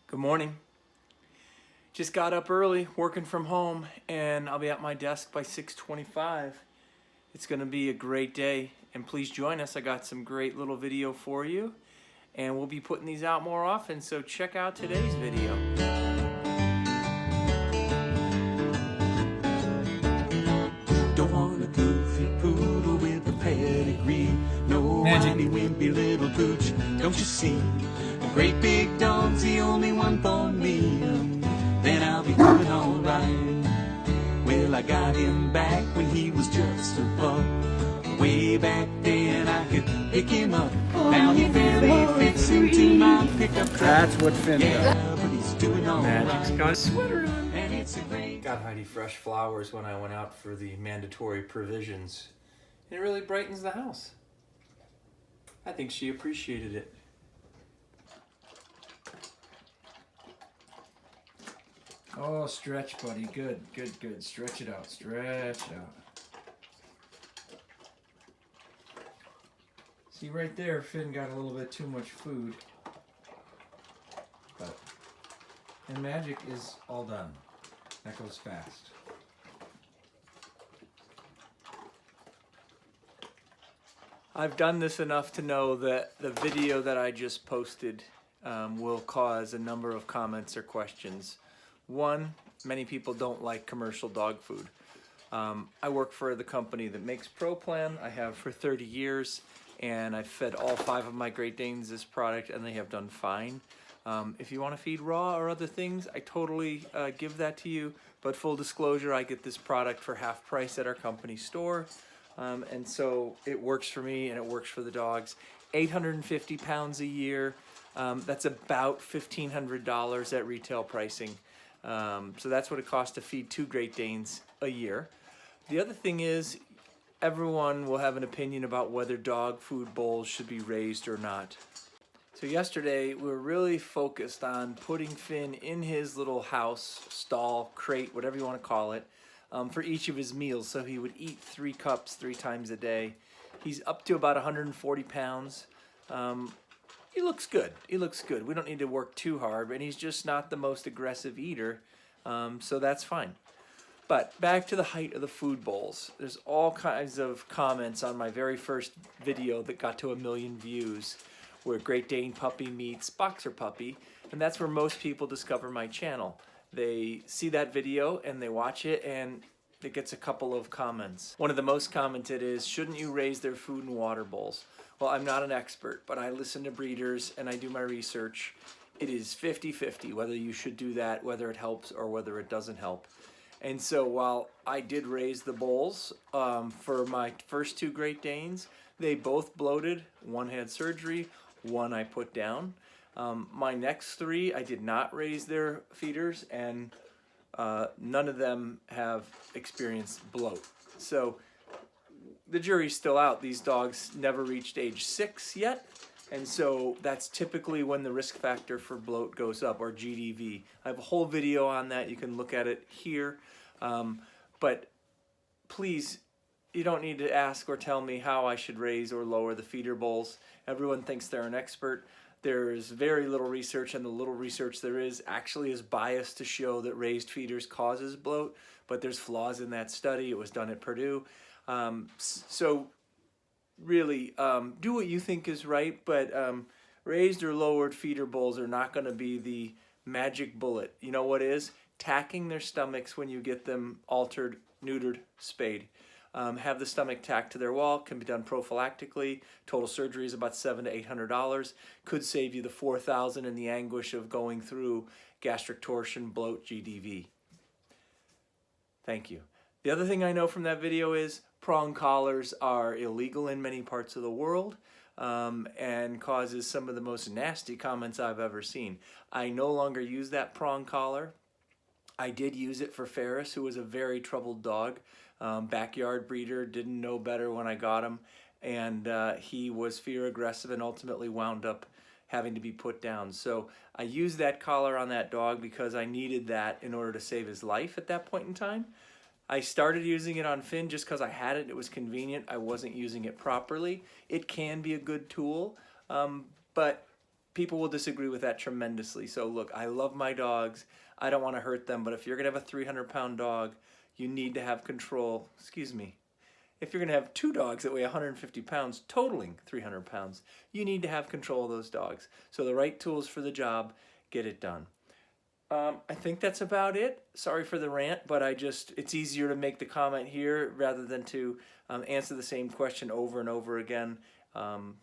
Good morning. Just got up early, working from home, and I'll be at my desk by 6:25. It's going to be a great day, and please join us. I got some great little video for you, and we'll be putting these out more often, so check out today's video. Don't want a goofy poodle with a pedigree. No whiny, wimpy little pooch, don't you see? A great big dog's the only one for me. Then I'll be doing alright. Well, I got him back when he was just a pup. Way back then I could pick him up. Now he barely fits into my pickup truck. That's what Finn does. Yeah, but he's doing alright. Magic's got a sweater on. And it's a great... Got Heidi fresh flowers when I went out for the mandatory provisions. It really brightens the house. I think she appreciated it. Oh, stretch, buddy. Good, good, good. Stretch it out. Stretch it out. See, right there, Finn got a little bit too much food. And Magic is all done. That goes fast. I've done this enough to know that the video that I just posted will cause a number of comments or questions. One, many people don't like commercial dog food. I work for the company that makes Pro Plan. I have for 30 years, and I've fed all 5 of my Great Danes this product, and they have done fine. If you want to feed raw or other things, I totally give that to you. But full disclosure, I get this product for half price at our company store. And so it works for me and it works for the dogs. 850 pounds a year. That's about $1,500 at retail pricing. So that's what it costs to feed 2 Great Danes a year. The other thing is, everyone will have an opinion about whether dog food bowls should be raised or not. So yesterday, we were really focused on putting Finn in his little house, stall, crate, whatever you want to call it, for each of his meals. So he would eat 3 cups 3 times a day. He's up to about 140 pounds. He looks good. He looks good. We don't need to work too hard, and he's just not the most aggressive eater, so that's fine. But back to the height of the food bowls. There's all kinds of comments on my very first video that got to 1 million views, where Great Dane puppy meets boxer puppy, and that's where most people discover my channel. They see that video and they watch it, and it gets a couple of comments. One of the most commented is, shouldn't you raise their food in water bowls? Well, I'm not an expert, but I listen to breeders and I do my research. It is 50-50 whether you should do that, whether it helps or whether it doesn't help. And so while I did raise the bowls for my first 2 Great Danes, they both bloated. One had surgery, one I put down. My next 3, I did not raise their feeders, and none of them have experienced bloat. So the jury's still out. These dogs never reached age 6 yet, and so that's typically when the risk factor for bloat goes up, or GDV. I have a whole video on that. You can look at it here. But please, you don't need to ask or tell me how I should raise or lower the feeder bowls. Everyone thinks they're an expert. There's very little research, and the little research there is actually is biased to show that raised feeders causes bloat, but there's flaws in that study. It was done at Purdue. So really, do what you think is right, but raised or lowered feeder bowls are not going to be the magic bullet. You know what is? Tacking their stomachs when you get them altered, neutered, spayed. Have the stomach tacked to their wall, can be done prophylactically. Total surgery is about $700 to $800. Could save you the $4,000 and the anguish of going through gastric torsion, bloat, GDV. Thank you. The other thing I know from that video is prong collars are illegal in many parts of the world, and causes some of the most nasty comments I've ever seen. I no longer use that prong collar. I did use it for Ferris, who was a very troubled dog. Backyard breeder, didn't know better when I got him, and he was fear aggressive and ultimately wound up having to be put down. So I used that collar on that dog because I needed that in order to save his life at that point in time. I started using it on Finn just because I had it. It was convenient. I wasn't using it properly. It can be a good tool, but people will disagree with that tremendously. So look, I love my dogs. I don't want to hurt them, but if you're gonna have a 300-pound dog, you need to have control. Excuse me. If you're gonna have two dogs that weigh 150 pounds, totaling 300 pounds, you need to have control of those dogs. So the right tools for the job, get it done. I think that's about it. Sorry for the rant, but it's easier to make the comment here rather than to answer the same question over and over again.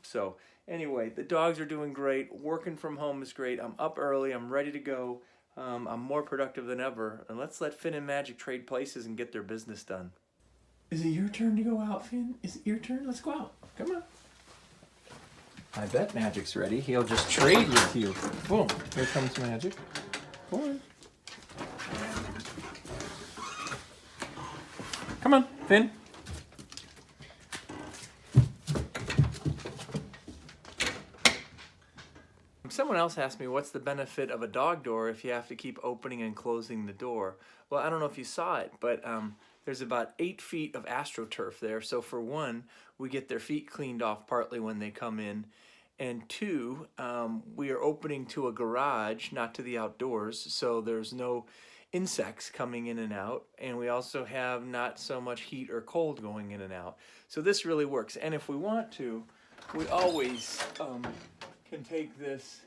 So anyway, the dogs are doing great. Working from home is great. I'm up early. I'm ready to go. I'm more productive than ever. And let's let Finn and Magic trade places and get their business done. Is it your turn to go out, Finn? Is it your turn? Let's go out. Come on. I bet Magic's ready. He'll just trade with you. Boom. Here comes Magic. Come on, Finn. Someone else asked me, what's the benefit of a dog door if you have to keep opening and closing the door? Well, I don't know if you saw it, but there's about 8 feet of AstroTurf there. So for one, we get their feet cleaned off partly when they come in. And two, we are opening to a garage, not to the outdoors, so there's no insects coming in and out, and we also have not so much heat or cold going in and out. So this really works. And if we want to, we always can take this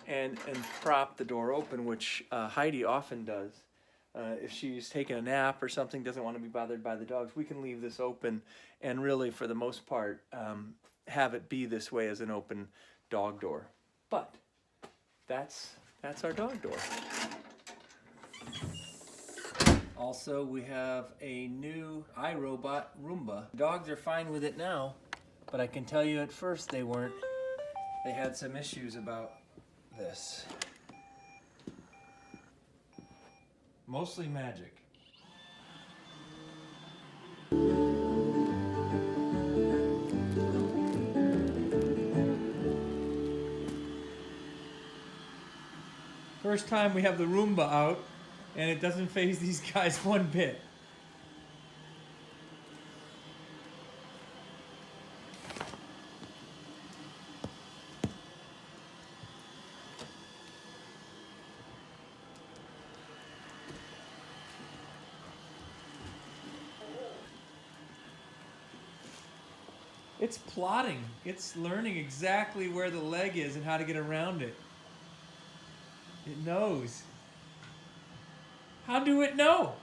and prop the door open, which Heidi often does. If she's taking a nap or something, doesn't want to be bothered by the dogs, we can leave this open and really, for the most part, have it be this way as an open dog door. But that's our dog door. Also, we have a new iRobot Roomba. Dogs are fine with it now, but I can tell you at first they weren't. They had some issues about this. Mostly Magic. First time we have the Roomba out, and it doesn't faze these guys one bit. It's plotting. It's learning exactly where the leg is and how to get around it. It knows. How do it know?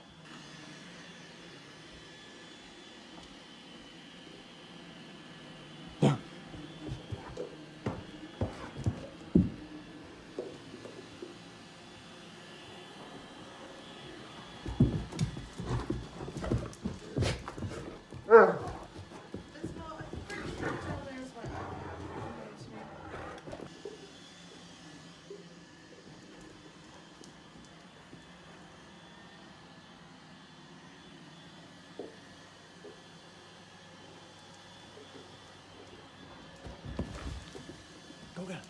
Go get it.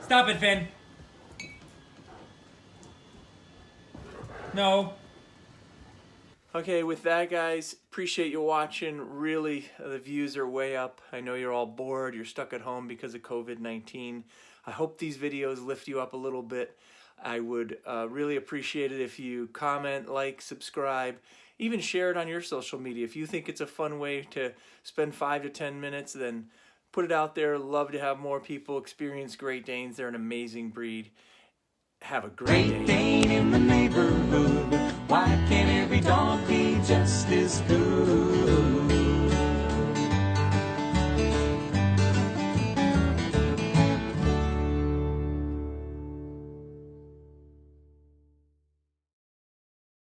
Stop it, Finn. No. Okay, with that, guys, appreciate you watching. Really, the views are way up. I know you're all bored. You're stuck at home because of COVID-19. I hope these videos lift you up a little bit. I would really appreciate it if you comment, like, subscribe, even share it on your social media. If you think it's a fun way to spend 5 to 10 minutes, then put it out there. Love to have more people experience Great Danes. They're an amazing breed. Have a great Great day. Dane in the neighborhood. Why can't every dog be just as good?